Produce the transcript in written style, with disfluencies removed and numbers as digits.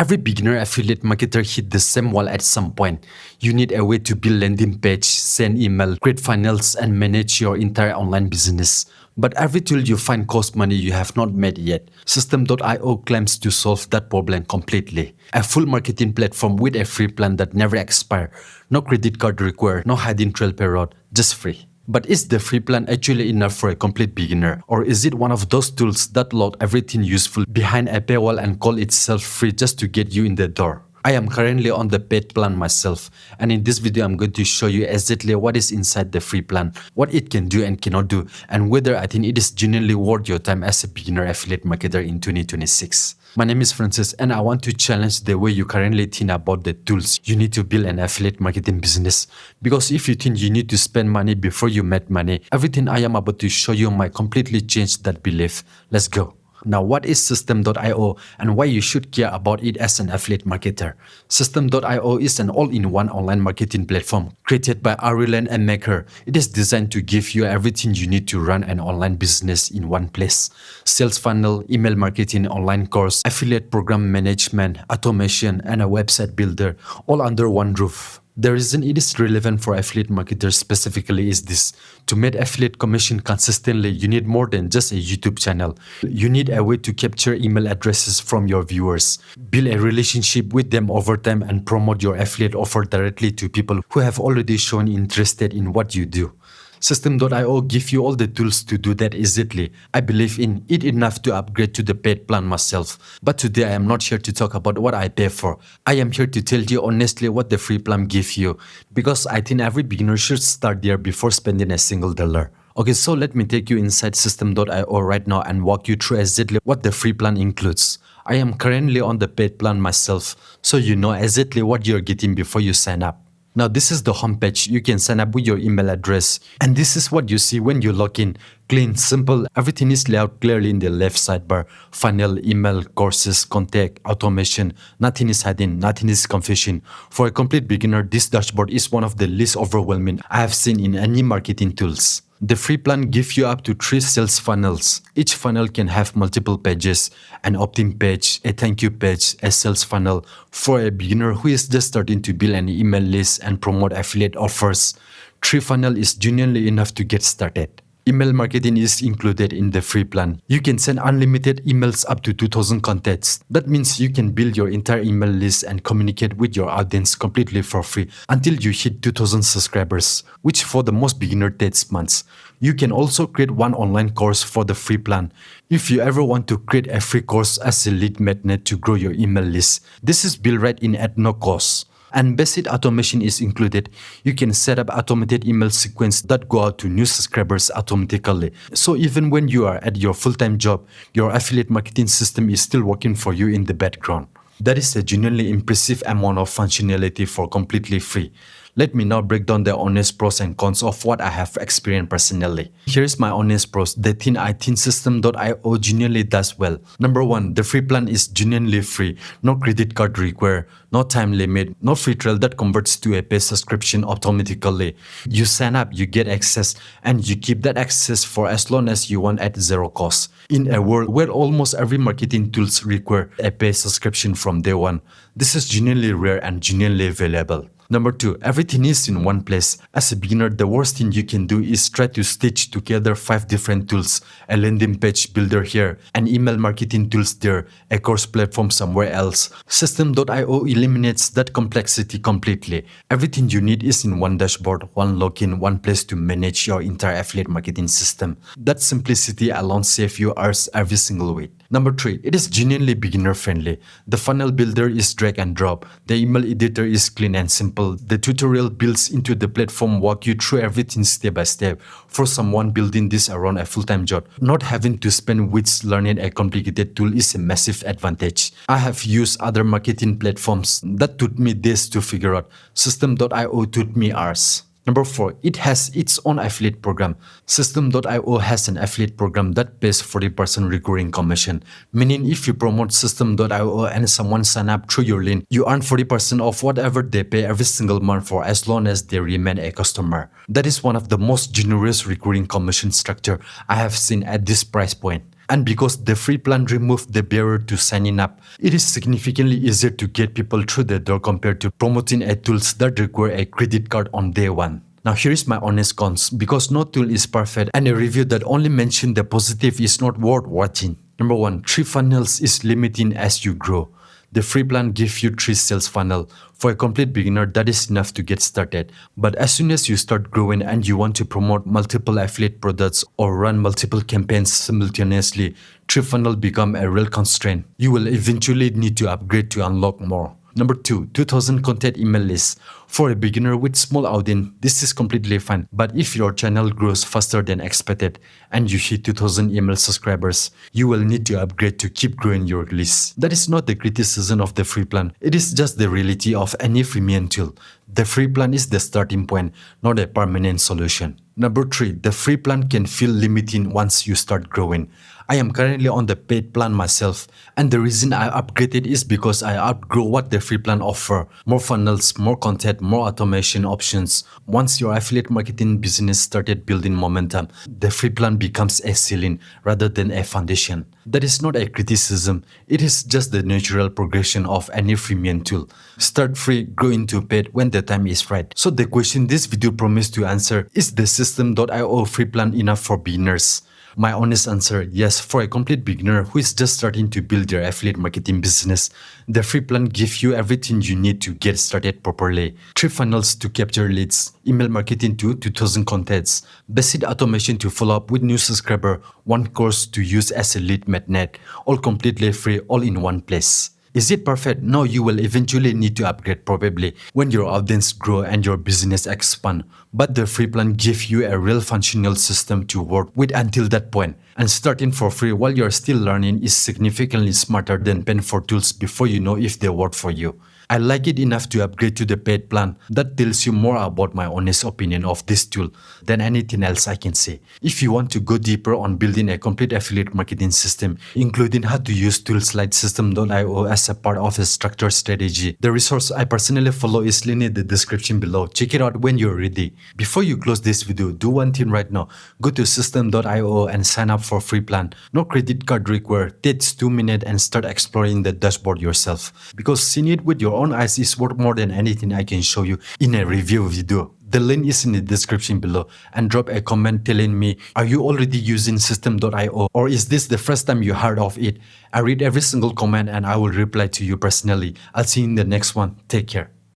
Every beginner affiliate marketer hit the same wall at some point. You need a way to build landing page, send email, create funnels, and manage your entire online business. But every tool you find costs money you have not made yet. System.io claims to solve that problem completely. A full marketing platform with a free plan that never expires. No credit card required, no hidden trail period, just free. But is the free plan actually enough for a complete beginner? Or is it one of those tools that load everything useful behind a paywall and call itself free just to get you in the door? I am currently on the paid plan myself, and in this video I'm going to show you exactly what is inside the free plan, what it can do and cannot do, and whether I think it is genuinely worth your time as a beginner affiliate marketer in 2026. My name is Francis, and I want to challenge the way you currently think about the tools you need to build an affiliate marketing business. Because if you think you need to spend money before you make money, everything I am about to show you might completely change that belief. Let's go. Now, what is System.io and why you should care about it as an affiliate marketer? System.io is an all-in-one online marketing platform created by Arilan and Maker. It is designed to give you everything you need to run an online business in one place. Sales funnel, email marketing, online course, affiliate program management, automation, and a website builder, all under one roof. The reason it is relevant for affiliate marketers specifically is this. To make affiliate commission consistently, you need more than just a YouTube channel. You need a way to capture email addresses from your viewers, build a relationship with them over time, and promote your affiliate offer directly to people who have already shown interest in what you do. System.io gives you all the tools to do that easily. I believe in it enough to upgrade to the paid plan myself. But today I am not here to talk about what I pay for. I am here to tell you honestly what the free plan gives you, because I think every beginner should start there before spending a single dollar. Okay, so let me take you inside System.io right now and walk you through exactly what the free plan includes. I am currently on the paid plan myself, so you know exactly what you're getting before you sign up. Now this is the homepage. You can sign up with your email address, and this is what you see when you log in. Clean, simple, everything is laid out clearly in the left sidebar. Funnel, email, courses, contact, automation, nothing is hidden, nothing is confusing. For a complete beginner, this dashboard is one of the least overwhelming I have seen in any marketing tools. The free plan gives you up to 3 sales funnels. Each funnel can have multiple pages, an opt-in page, a thank you page, a sales funnel. For a beginner who is just starting to build an email list and promote affiliate offers, 3 funnels is genuinely enough to get started. Email marketing is included in the free plan. You can send unlimited emails up to 2,000 contacts. That means you can build your entire email list and communicate with your audience completely for free until you hit 2,000 subscribers, which for the most beginner takes months. You can also create one online course for the free plan. If you ever want to create a free course as a lead magnet to grow your email list, this is built right in at no cost. And basic automation is included. You can set up automated email sequence that go out to new subscribers automatically. So even when you are at your full-time job, your affiliate marketing system is still working for you in the background. That is a genuinely impressive amount of functionality for completely free. Let me now break down the honest pros and cons of what I have experienced personally. Here's my honest pros, the thing I think System.io genuinely does well. Number 1, the free plan is genuinely free. No credit card required, no time limit, no free trial that converts to a paid subscription automatically. You sign up, you get access, and you keep that access for as long as you want at zero cost. In a world where almost every marketing tools require a paid subscription from day one, this is genuinely rare and genuinely valuable. Number 2, everything is in one place. As a beginner, the worst thing you can do is try to stitch together 5 different tools, a landing page builder here, an email marketing tools there, a course platform somewhere else. System.io eliminates that complexity completely. Everything you need is in one dashboard, one login, one place to manage your entire affiliate marketing system. That simplicity alone saves you hours every single week. Number 3, it is genuinely beginner friendly. The funnel builder is drag and drop. The email editor is clean and simple. The tutorial builds into the platform walk you through everything step by step. For someone building this around a full-time job, not having to spend weeks learning a complicated tool is a massive advantage. I have used other marketing platforms that took me days to figure out. System.io took me hours. Number 4, it has its own affiliate program. System.io has an affiliate program that pays 40% recurring commission, meaning if you promote System.io and someone sign up through your link, you earn 40% of whatever they pay every single month for as long as they remain a customer. That is one of the most generous recurring commission structure I have seen at this price point. And because the free plan removed the barrier to signing up, it is significantly easier to get people through the door compared to promoting a tools that require a credit card on day one. Now here is my honest cons, because no tool is perfect and a review that only mentioned the positive is not worth watching. Number 1, 3 funnels is limiting as you grow. The free plan gives you 3 sales funnel. For a complete beginner, that is enough to get started. But as soon as you start growing and you want to promote multiple affiliate products or run multiple campaigns simultaneously, 3 funnel become a real constraint. You will eventually need to upgrade to unlock more. Number 2, 2000 contact email list. For a beginner with small audience, this is completely fine. But if your channel grows faster than expected and you hit 2000 email subscribers, you will need to upgrade to keep growing your list. That is not the criticism of the free plan. It is just the reality of any freemium tool. The free plan is the starting point, not a permanent solution. Number 3, the free plan can feel limiting once you start growing. I am currently on the paid plan myself, and the reason I upgraded is because I outgrow what the free plan offer. More funnels, more content, more automation options. Once your affiliate marketing business started building momentum, the free plan becomes a ceiling rather than a foundation. That is not a criticism, it is just the natural progression of any freemium tool. Start free, grow into paid when the time is right. So the question this video promised to answer is the System.io free plan enough for beginners? My honest answer, yes. For a complete beginner who is just starting to build their affiliate marketing business, the free plan gives you everything you need to get started properly. 3 funnels to capture leads, email marketing to 2000 contacts, basic automation to follow up with new subscriber, 1 course to use as a lead magnet, all completely free, all in one place. Is it perfect? No, you will eventually need to upgrade probably when your audience grow and your business expand. But the free plan gives you a real functional system to work with until that point. And starting for free while you're still learning is significantly smarter than paying for tools before you know if they work for you. I like it enough to upgrade to the paid plan. That tells you more about my honest opinion of this tool than anything else I can say. If you want to go deeper on building a complete affiliate marketing system, including how to use tools like System.io as a part of a structured strategy, the resource I personally follow is linked in the description below. Check it out when you're ready. Before you close this video, do one thing right now. Go to System.io and sign up for free plan. No credit card required. Takes 2 minutes and start exploring the dashboard yourself. Because seeing it with your own eyes is worth more than anything I can show you in a review video. The link is in the description below, and drop a comment telling me, are you already using System.io or is this the first time you heard of it? I read every single comment and I will reply to you personally. I'll see you in the next one. Take care.